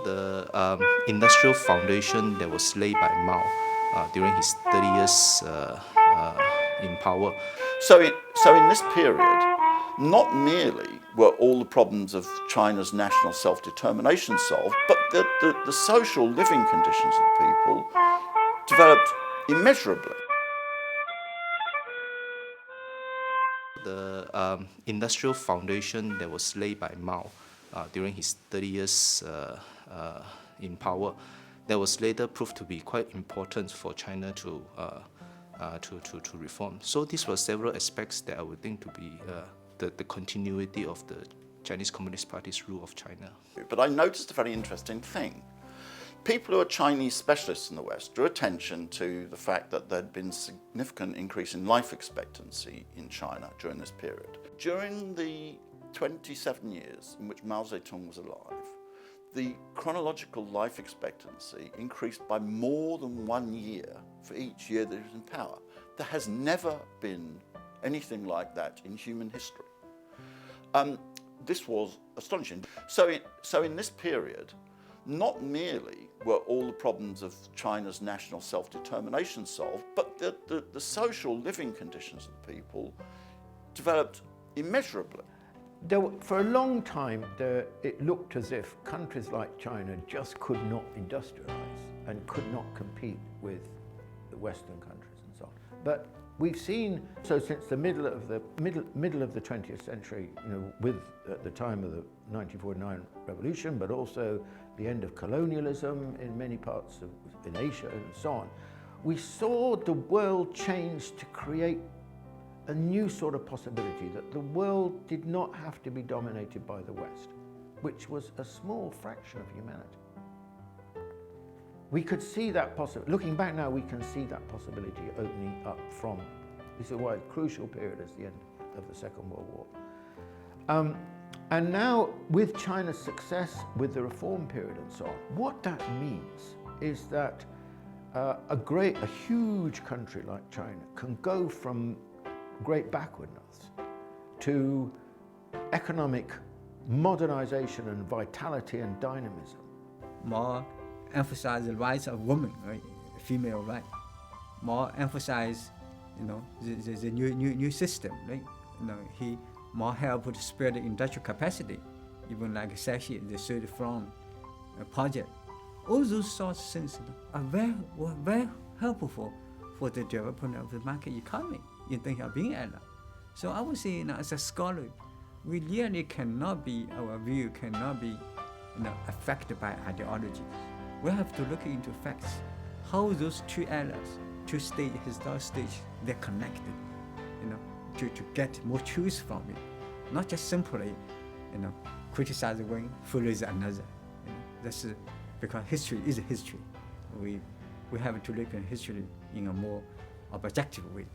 the industrial foundation that was laid by Mao during his 30 years in power. So in this period, not merely were all the problems of China's national self-determination solved, but the social living conditions of the people developed immeasurably. The industrial foundation that was laid by Mao during his 30 years in power, that was later proved to be quite important for China to reform. So these were several aspects that I would think to be the continuity of the Chinese Communist Party's rule of China. But I noticed a very interesting thing. People who are Chinese specialists in the West drew attention to the fact that there had been a significant increase in life expectancy in China during this period. During the 27 years in which Mao Zedong was alive, the chronological life expectancy increased by more than 1 year for each year that he was in power. There has never been anything like that in human history. This was astonishing. So in this period, not merely were all the problems of China's national self-determination solved, but the social living conditions of the people developed immeasurably. For a long time, it looked as if countries like China just could not industrialize and could not compete with the Western countries and so on. But we've seen, so since the middle of the 20th century, at the time of the 1949 revolution, but also the end of colonialism in many parts in Asia and so on, we saw the world change to create a new sort of possibility that the world did not have to be dominated by the West, which was a small fraction of humanity. We could see that possibility. Looking back now, we can see that possibility opening up from, this is why a crucial period is the end of the Second World War. And now, with China's success with the reform period and so on, what that means is that a huge country like China can go from great backwardness to economic modernization and vitality and dynamism. More emphasize the rights of women, right? Female right. More emphasize, the new system, right? He more help to spread the industrial capacity, even like especially the third front project. All those sorts of things are were very helpful for the development of the market economy in terms of being ally. So I would say, as a scholar, we really cannot be, our view cannot be affected by ideologies. We have to look into facts, how those two allies, two historic stages, they're connected, to get more truth from it. Not just simply, criticize one, follow another. That's because history is history. We have to look at history in a more objective way.